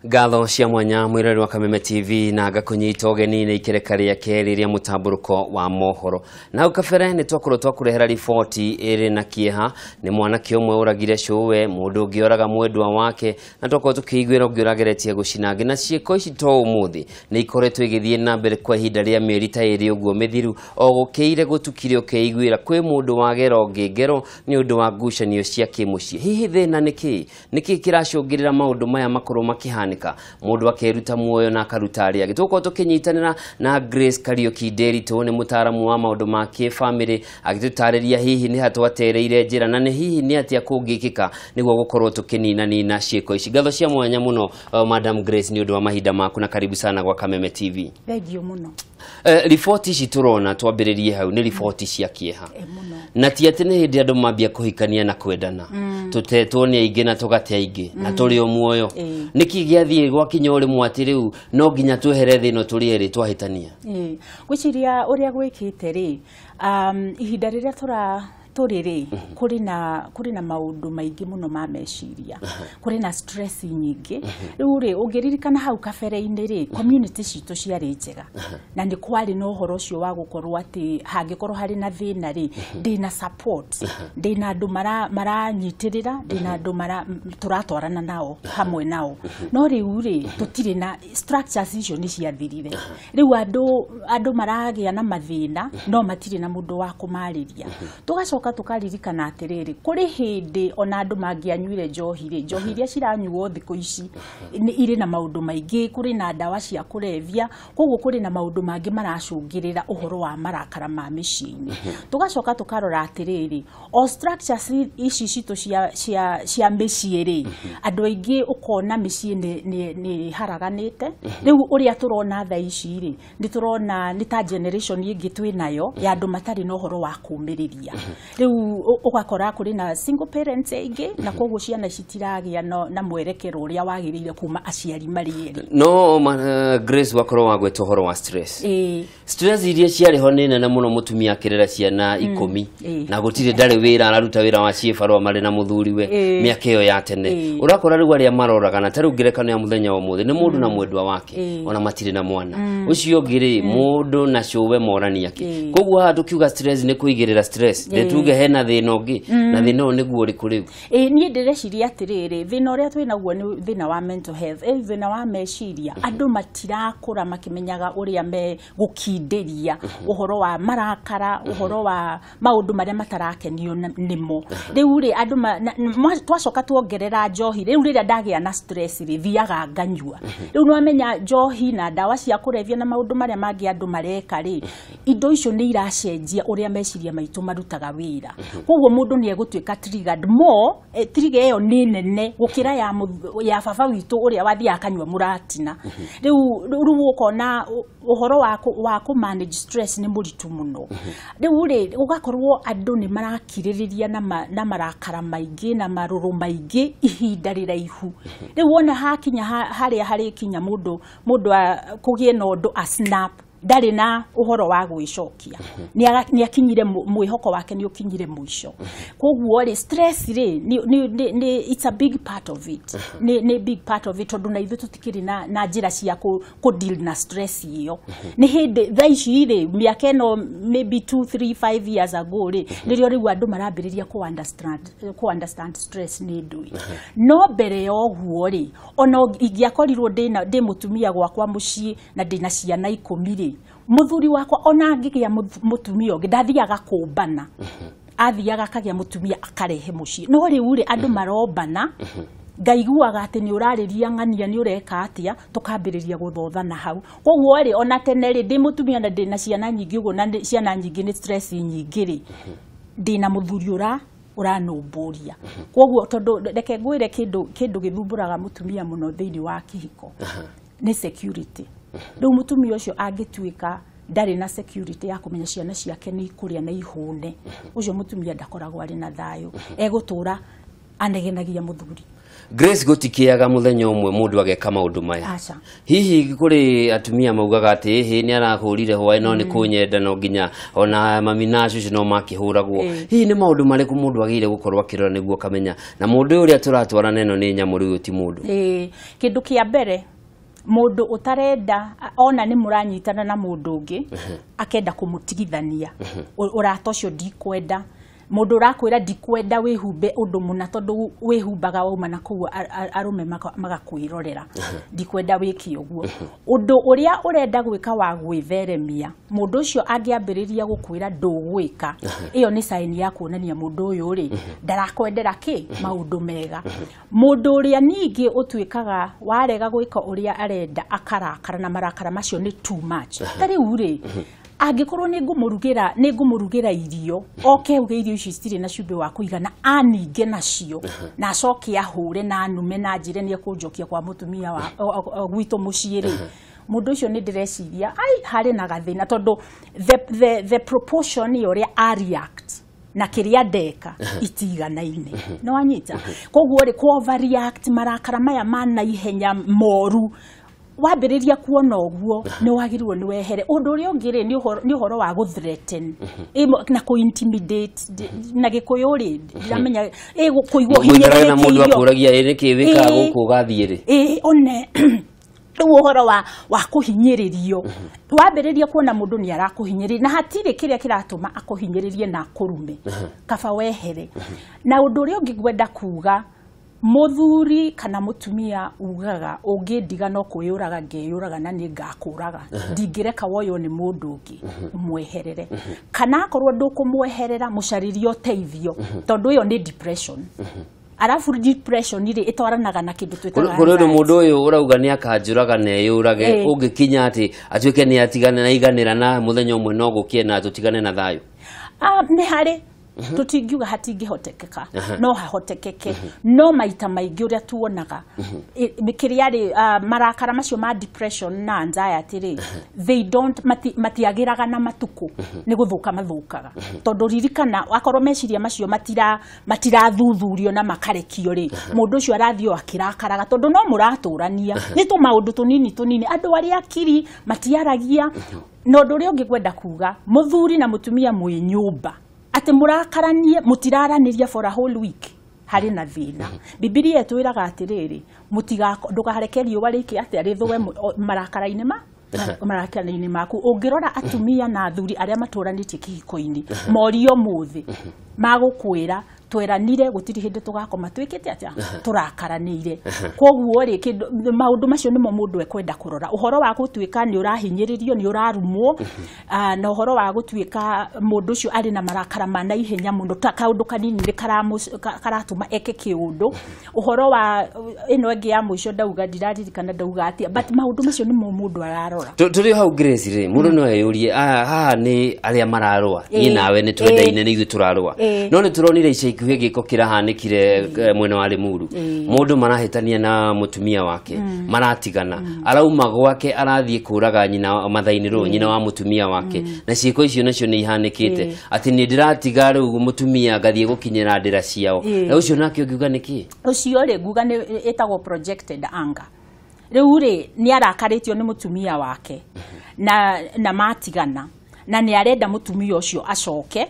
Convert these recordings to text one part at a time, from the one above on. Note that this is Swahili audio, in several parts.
Ngatho cia mwanya mwirari wa Kameme TV na gakunyita ugeni ni ikerekaria keri ria mutamburuko wa mohoro. Na ukafere ni twakurehera ripoti iri na kieha ni mwanake umwe uragire cuwe mundu ngioraga mwendwa wake na twako tukigwira ngiorageretie gucinange na cieko ici to umuthi ni ikoretwo igithie na mbere kwa ihinda ria mieri ta iri uguo mithiru o gukiire gutukire ukeigwira kwi mundu wagera ngengero ni undu wa ngucanio cia kimucie. Hihi thina niki kiracungirira maundu maya makuru makihana mundu akeruta muoyo na akaruta ari age tuko tukinyitanira na Grace Kariuki Nderitu ni mutaramu wa maundu ma family agitutariria hihi ni hatwatereire njira na ni hihi ni atia kungikika niguo gukorwo tukinina cieko ici. Ngatho cia mwanya muno Madam Grace ni undu wa mahinda maku na karibu sana kwa Kameme TV. Thengio muno. Ripoti ici turona twambiririe hau ni ripoti cia kieha na ti ati ni hindi andu mambia kuhikania na kwendana tutetwo ni aingi na tugate aingi na turi o muoyo niki giathie gwakinya uri mwati riu no nginya twehere thino turi eri twahitania gwiciria uria gwikite ri ihinda riria turiri kuri na maundu maingi muno ma meciria kuri na stress nyingi riu ri ungiririkana hau kabere-ini ri community citu ciari njega na ni kwari no horo cio wa gukorwo ati hangikorwo hari na thina ri ndina support ndina andu maranyitirira ndina andu turatwarana nao hamwe nao no riu ri tutiri na structures icio ni ciathirire riu andu maragia na mathina no matiri na mundu wa kumariria tugacoka tukaririkana atiriri kuri hindi ona andu mangianyuire njohi iria ciranyuo thiku ici iri na maundu maingi kuri na ndawa cia kurevia koguo kuri na maundu mangi maracungirira uhoro wa marakara ma micini tugacoka tukarora atiriri o structures ici citu cia miciri andu aingi ukona micii ni haraganite riu uria turona tha ici ri ni turona ni ta generation ingi twinayo ya andu matari no uhoro wa kumiriria riu ugakora kuri na single parents ingi na koguo ciana citiragia na mwerekero uria wagirire kuma aciari marieri no Grace wakorwo wagweta uhoro wa stress stress iria ciari ho nene na muno mutumia akirera ciana 10 na gutire ndari wira araruta wira wa ciifarwa mari na muthuriwe miaka iyo ya tene urakora riu aria maroraga na taru ngirekano ya muthenya wa muthi ni mundu na mwendwa wake ona matire na mwana ucio ngiri mundu na cuwe morani yake koguo ha tukiuga stress ni kuigirira stress ndetuge hena thina ungi na thina uyu niguo ri kuri nie ndireciria atiriri thina uria twinaguo ni thina wa mental health thina wa meciria andu matirakura makimenyaga uria me gukinderia uhoro wa marakara uhoro wa maundu maria matarakenio nimo riu ri andu twacoka tuongerera njohi riu riria ndagia na stress ri thiaga nganyua riu no amenya njohi na ndawa cia kurevia na maundu maria mangi andu mareka ri indo icio ni iracenjia uria meciria maitu marutaga wira koguo mundu ni egutwika triggered more trigger iyo ni nene gukira ya baba witu uria wathi akanywa muratina riu ukona uhoro wa ku manage stress ni muritu muno riu ri ugakorwo andu ni marakiririria na marakara maingi na maruru maingi ihinda riraihu riu wona hakinya hari kinya mundu kugie no ndu a snap ndari na uhoro wa gwicokia ni akinyire mwihoko wake ni ukinyire mwisho koguo ri stress ri ni it's a big part of it ni big part of it tondu na ithu tutikiri na njira cia ku deal na stress iyo ni hindi thaici ri miaka no maybe 2 3 5 years ago ri nirio riu andu marambiriria ku understand stress ni ndui no mbere ya oguo ri ona ingiakorirwo ndi mutumia gwakwa mucii na ndina ciana 10 ri muthuri wakwa ona angigia mutumia ungi ndathiaga kumbana athiaga akagia mutumia akarehe mucii no riu ri andu marombana ngaiguaga ati ni urariria ng'ania ni ureka atia tukambiriria guthothana hau koguo ri ona tene ri ndi mutumia na ndina ciana nyingi uguo na ciana nyingi ni stress nyingi ri ndina muthuri uranumburia koguo tondu reke ngwire kindu githumburaga mutumia muno thiini wa kihiko ni security riu mutumia ucio angituika ndari na security ya kumenya ciana ciake ni kuria na ihune ucio mutumia ndakoragwo ari na thayo egutura anegenagia muthuri Grace gutikiaga muthenya umwe mundu ageka maundu maya hihi kuri atumia maugaga ati hi ni arahurire hwae no ni kunyenda no nginya ona maminacu no makihuragwo hihi ni maundu mariku mundu agire gukorwa kirora niguo kamenya na mundu uria turatwara neno ni nyamuri uti mundu kindu kia mbere mundu utarenda ona ni muranyitana na mundu ungi akenda kumutigithania urata ucio ndikwenda mundu urakwira ndikwenda wihumbe undu muna tondu wihumbaga wauma na kuu arume magakwirorera ndikwenda wiki uguo undu uria urenda gwika wa gwitheremia mundu ucio angiambiriria gukwira ndugwika iyo ni sign ya kuonania mundu uyu ri ndarakwendera ki maundu mega mundu uria ningi utwikaga warega gwika uria arenda akarakara na marakara macio ni too much tari uri angikorwo ningumurugira irio uge irio ici citire na cumbi wa kuigana aninge nacio na acoke ahure na anume na njire ni ekunjokia kwa mutumia wa gwito muciiri mundu ucio ni ndireciria hari na gathina tondu the proportion yoria a react na kiria ndeka itiganaine no anyita koguo ri ko overreact marakara maya mana ihenya moru wambiriria kuona uguo ni wagirwo ni wehere undu uri ungire ni uhoro wa guthreaten na ku intimidate na gikuyu ri ndiramenya kuigwo hinyere na mundu akuragia ni kiwika guku gathiire one uhoro wa kuhinyiririo wambiriria kuona mundu ni arakuhinyiriria na hatire kiria kiratuma akuhinyiririe na kurume kaba wehere na undu uri ungigwenda kuga muthuri kana mutumia ugaga ungindiga no kuyuraga ngeyuraga na ni ngakuraga ndingireka woyo ni mundu ungi mweherere kana akorwo ndukumweherera mucaririo teithio tondu iyo ni depression arafu depression iri itwaranaga na kindu twitaga kuri mundu uyu urauga ni akanjuraga neyurage ungikinya ati atuike ni atigane na iganira na muthenya umwe no gukie na tutigane na thayo ni hari tutingiuga hatingihotekeka no hahotekeke no maita maingi uria tuonaga mikiria ri marakara macio ma depression na anxiety ri they don't matiagiraga na matuku ni guthuka mathukaga tondu ririkana akorwo meciria macio matirathuthurio na makarekio ri mundu ucio arathio akirakaraga tondu no muraturania ni tu maundu tunini andu ari akiri matiaragia no ndu ri ungigwenda kuga muthuri na mutumia mwi nyumba ati murakaranie mutiraraniria for a whole week hari na thina Biblia etwiraga atiriri ndukaharekerie wariki ati arithwe marakaraine marakaraine maku ungirora atumia na athuri aria maturanitie kihiko-ini morio muthi magukwira tweranire gutiri hindi tugakoma twikite atia turakaranire koguo ri maundu macio nimo mundu ekwenda kurora uhoro wa gutwika ni urahinyiririo ni urarumwo na uhoro wa gutwika mundu ucio ari na marakara mana ihenya mundu ta kaundu kanini ni karatuma eke kiundu uhoro wa ino ngi ya muico ndauga ndiraririkana ndauga atia but maundu macio nimo mundu ararora turi hau Grace ri mundu no eyurie haha ni aria mararua ni nawe ni twendaine ni ithu turarua no ni turonire ica ikuhe giko kirahanikire mwena wa Limuru mundu marahitania na mutumia wake maratigana arauma gwake arathie kuraga nyina mathainiro nyina wa mutumia wake na ciiko icio nacio ni ihanikite ati ni ndiratiga riu mutumia gathie gukinyira ndira ciao na ucio nake ungiuga niki ucio ri nguga ni etagwo projected anger riu ri ni arakaritio ni mutumia wake na matigana na ni arenda mutumia ucio acoke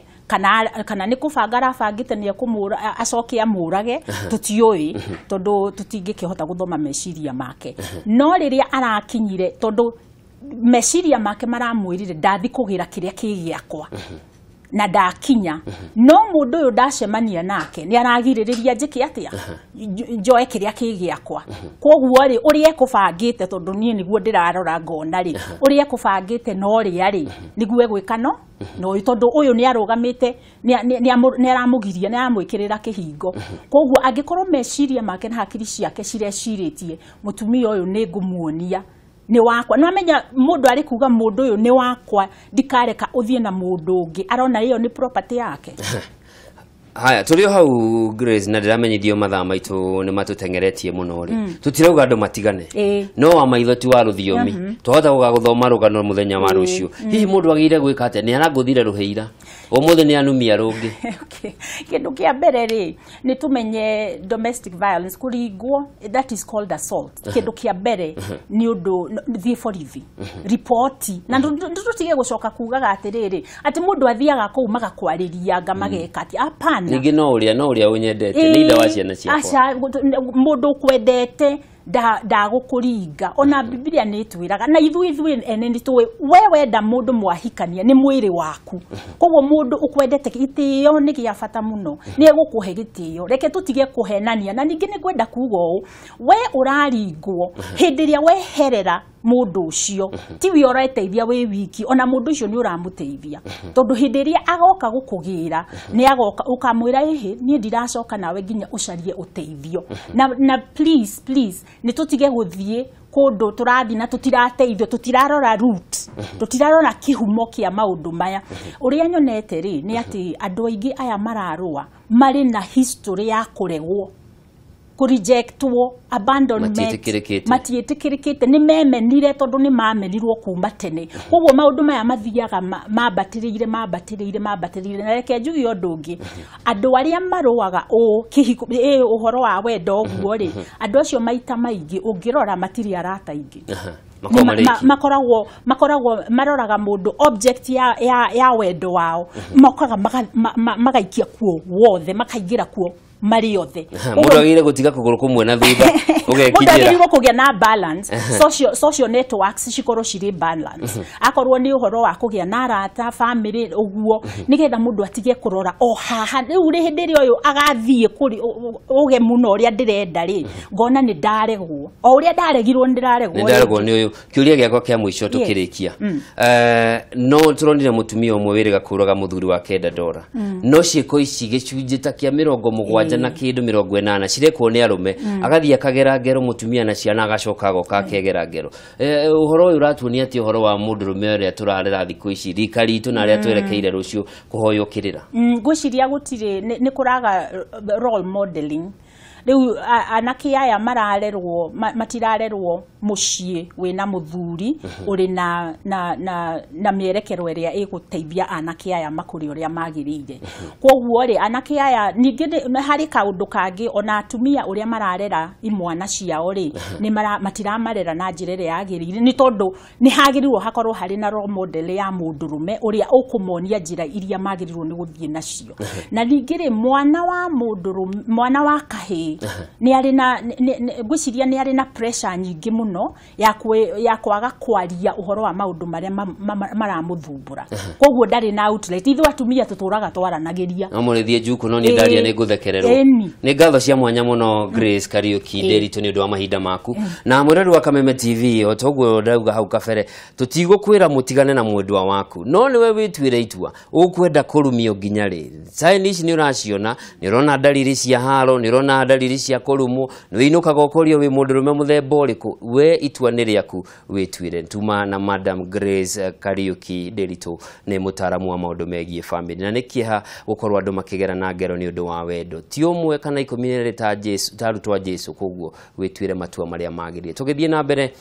kana ni kubanga rafangite ni akumura acoke amurage tutioi tondu tutingikihota guthoma meciria make no riria arakinyire tondu meciria make maramwirire ndathi kugira kiria kigiakwa na ndakinya no mundu uyu ndacemania nake ni aragiririria njiki atia njoe kiria kigiakwa koguo ri uri ekubangite tondu nie niguo ndirarora ngona ri uri ekubangite no ri ari niguo egwikano no tondu uyu ni arugamite ni aramugiria ni aramwikirira kihingo koguo angikorwo meciria make na hakiri ciake cireciritie mutumia uyu ni ngumuonia ni wakwa no amenya mundu ari kuga mundu uyu ni wakwa ndikareka uthie na mundu ungi arona iyo ni property yake haya tuli hau Grace na ndiramenyithio mathaa maitu ni matutengeretie muno ri tutirauga andu matigane no wa maitho ti wa ruthiomi twahota gugathoma rugano muthenya wa rucio hihi mundu agire gwika ate ni aranguthire ruheira umuthe ni anumia rungi okay kindu kia mbere ri ni tumenye domestic violence kuringwo that is called assault kindu kia mbere ni undu thie borithi reporti na ndutige gucoka kugaga atiriri ati mundu athiaga kuu magakwariria mageka ati apana ningi no uria unyendete ni nda wa ciana ciakwa acha mundu kwendete ndagukuringa ona Biblia ni twiraga na ithu ene ni tuwe wewe nda mundu mwahikania ni mwiri waku koguo mundu ukwendete itio ni gia bata muno ni egukuhe gitio reke tutige kuhenania na ningi ni kwenda kugo we uraringwo hindiria weherera mundu ucio tiwi oraiteithia we wiki ona mundu ucio ni uramuteithia tondu hindiria agoka gukugira ni agoka ukamwira ehe ni ndiracoka nawe nginya ucarie uteithio na please ni tutige guthie kundu turathi na tutirateithio tutirarora root tutirarora kihumo kia maundu maya uria nyonete ri ni ati andu aingi aya mararua mari na history ya kuregwo rejectwo abandonment matiitikirikite ni memenire tondu ni mamenirwo kuma tene koguo maundu maya mathiaga mambatiriire na reke njugi undu ungi andu aria maruaga uhoro wa wendo guo ri andu acio maita maingi ungirora matiri arata ingi makoragwo maroraga mundu object ya wendo wao mokaga magaikia kuo wothe makaingira kuo mari othe mundu agire gutiga kuguru kumwe na thutha ugekinyira mundu agire kugia na balance social networks cikorwo ciri balance akorwo ni uhoro wa kugia na arata family uguo nigetha mundu atige kurora haha riu ri hindiri uyu agathie kuri uge muno uria ndirenda ri ngona ni ndaregwo o uria ndaregirwo ndiraregwo ni uyu kiuria giakwa kia mwisho tukirikia no turonire mutumia umwe wiriga kuraga muthuri wa kenda dora no ciiko ici gicunje ta kia 70 na kindu 80 cirekwo ni arume agathia kagera ngero mutumia na ciana agacoka goka kegera ngero uhoro uyu ratuonia ati uhoro wa mundurume uria turarera thiku ici rikaritu na aria twerekeire rucio kuhoyo kirira ngwiciria gutire ni kuraga role modeling riu anake aya mararerwo matirarerwo mucie wina muthuri uri na mierekero iria iguteithia anake aya makuri uria magirire koguo ri anake aya ningi hari kaundu kangi ona atumia uria mararera imwana ciao ri ni matiramarera na njira iria yagirire ni tondu ni hagirirwo hakorwo hari na role model ya mundurume uria ukumonia njira iria magirirwo ni guthie nacio na ningi ri mwana wa mundurume mwana wa kahi ni ari na gwiciria ni ari na pressure nyingi muno ya kwaga kwaria uhoro wa maundu maria maramuthumbura koguo ndari na outlet ithu atumia tuturaga twaranagiria amurithie njuku no ni ndaria ni guthekererwo ni ngatho cia mwanya muno Grace Kariuki Nderitu ni undu wa mahinda maku na mureri wa Kameme TV otoguo ndauga hau kabere tutigukwira mutigane na mwendwa waku no niwe witwire itua ukwenda kurumio nginya ri Chinese ni uraciona ni urona dalili cia haro ni urona dalili cia kurumu ni inukaga ukorio wi mundurume muthemba uriku we itua ni riaku witwire tuma na Madam Grace Kariuki Nderitu ni mutaramu wa maundu megie family na nikiha gukorwo andu makigera na ngero ni undu wa wendo ti umwe kana 10 ta Jesu tarutwa Jesu koguo witwire matua maria magirie tugithie na mbere